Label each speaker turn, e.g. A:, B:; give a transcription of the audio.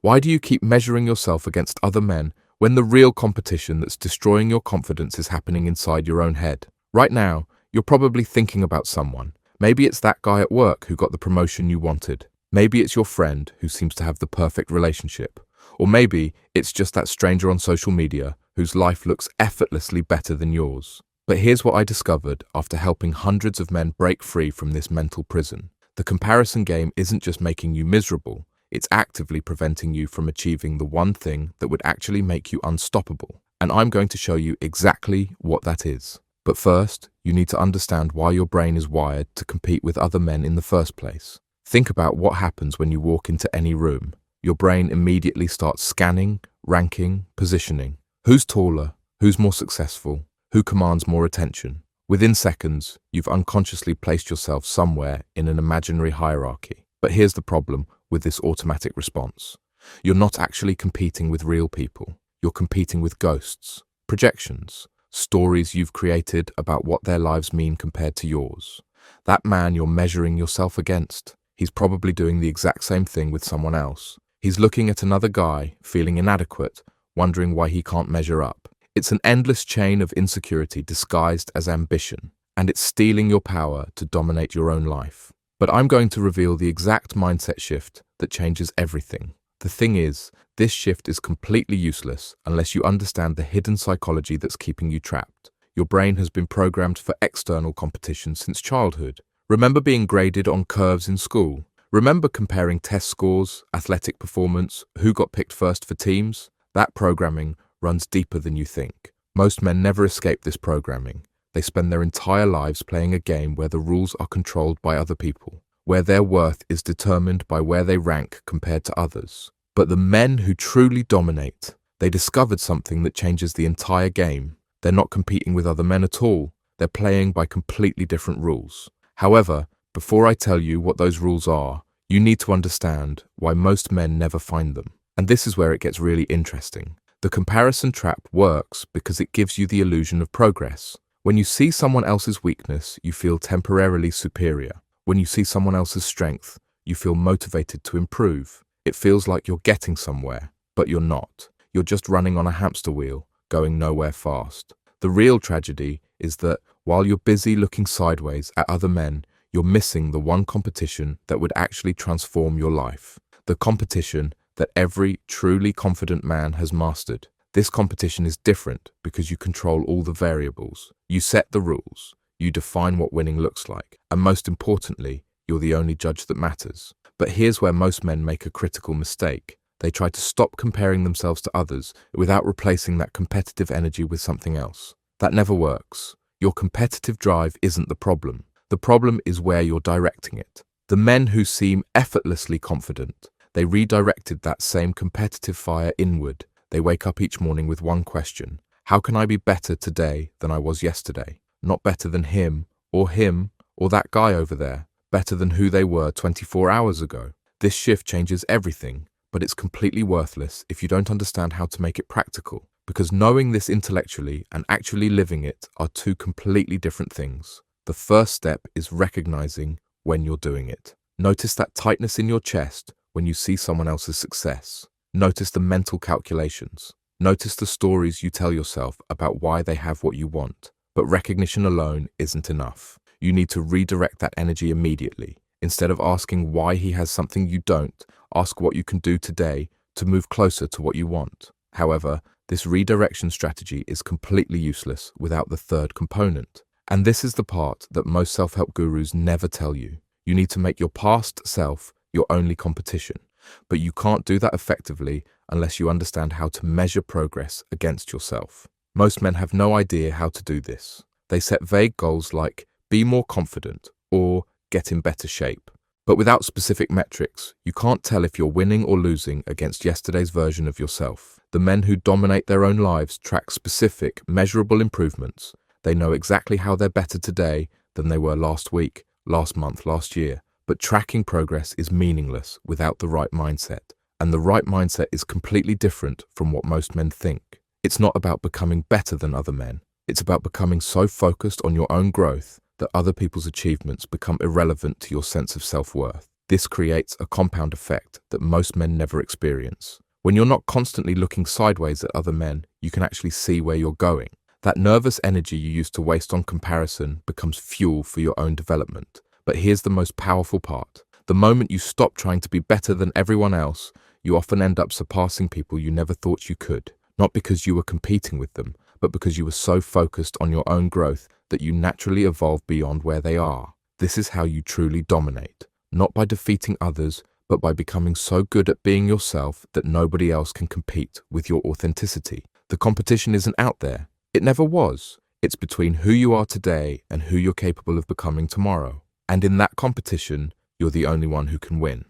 A: Why do you keep measuring yourself against other men when the real competition that's destroying your confidence is happening inside your own head? Right now, you're probably thinking about someone. Maybe it's that guy at work who got the promotion you wanted. Maybe it's your friend who seems to have the perfect relationship. Or maybe it's just that stranger on social media whose life looks effortlessly better than yours. But here's what I discovered after helping hundreds of men break free from this mental prison. The comparison game isn't just making you miserable, it's actively preventing you from achieving the one thing that would actually make you unstoppable. And I'm going to show you exactly what that is. But first, you need to understand why your brain is wired to compete with other men in the first place. Think about what happens when you walk into any room. Your brain immediately starts scanning, ranking, positioning. Who's taller? Who's more successful? Who commands more attention? Within seconds, you've unconsciously placed yourself somewhere in an imaginary hierarchy. But here's the problem with this automatic response. You're not actually competing with real people. You're competing with ghosts, projections, stories you've created about what their lives mean compared to yours. That man you're measuring yourself against, he's probably doing the exact same thing with someone else. He's looking at another guy, feeling inadequate, wondering why he can't measure up. It's an endless chain of insecurity disguised as ambition, and it's stealing your power to dominate your own life. But I'm going to reveal the exact mindset shift that changes everything. The thing is, this shift is completely useless unless you understand the hidden psychology that's keeping you trapped. Your brain has been programmed for external competition since childhood. Remember being graded on curves in school? Remember comparing test scores, athletic performance, who got picked first for teams? That programming runs deeper than you think. Most men never escape this programming. They spend their entire lives playing a game where the rules are controlled by other people, where their worth is determined by where they rank compared to others. But the men who truly dominate, they discovered something that changes the entire game. They're not competing with other men at all. They're playing by completely different rules. However, before I tell you what those rules are, you need to understand why most men never find them. And this is where it gets really interesting. The comparison trap works because it gives you the illusion of progress. When you see someone else's weakness, you feel temporarily superior. When you see someone else's strength, you feel motivated to improve. It feels like you're getting somewhere, but you're not. You're just running on a hamster wheel, going nowhere fast. The real tragedy is that while you're busy looking sideways at other men, you're missing the one competition that would actually transform your life. The competition that every truly confident man has mastered. This competition is different because you control all the variables. You set the rules. You define what winning looks like. And most importantly, you're the only judge that matters. But here's where most men make a critical mistake. They try to stop comparing themselves to others without replacing that competitive energy with something else. That never works. Your competitive drive isn't the problem. The problem is where you're directing it. The men who seem effortlessly confident, they redirected that same competitive fire inward. They wake up each morning with one question. How can I be better today than I was yesterday? Not better than him or that guy over there. Better than who they were 24 hours ago. This shift changes everything, but it's completely worthless if you don't understand how to make it practical. Because knowing this intellectually and actually living it are two completely different things. The first step is recognizing when you're doing it. Notice that tightness in your chest when you see someone else's success. Notice the mental calculations. Notice the stories you tell yourself about why they have what you want. But recognition alone isn't enough. You need to redirect that energy immediately. Instead of asking why he has something you don't, ask what you can do today to move closer to what you want. However, this redirection strategy is completely useless without the third component. And this is the part that most self-help gurus never tell you. You need to make your past self your only competition. But you can't do that effectively unless you understand how to measure progress against yourself. Most men have no idea how to do this. They set vague goals like be more confident or get in better shape. But without specific metrics, you can't tell if you're winning or losing against yesterday's version of yourself. The men who dominate their own lives track specific, measurable improvements. They know exactly how they're better today than they were last week, last month, last year. But tracking progress is meaningless without the right mindset. And the right mindset is completely different from what most men think. It's not about becoming better than other men. It's about becoming so focused on your own growth that other people's achievements become irrelevant to your sense of self-worth. This creates a compound effect that most men never experience. When you're not constantly looking sideways at other men, you can actually see where you're going. That nervous energy you used to waste on comparison becomes fuel for your own development. But here's the most powerful part. The moment you stop trying to be better than everyone else, you often end up surpassing people you never thought you could. Not because you were competing with them, but because you were so focused on your own growth that you naturally evolve beyond where they are. This is how you truly dominate. Not by defeating others, but by becoming so good at being yourself that nobody else can compete with your authenticity. The competition isn't out there. It never was. It's between who you are today and who you're capable of becoming tomorrow. And in that competition, you're the only one who can win.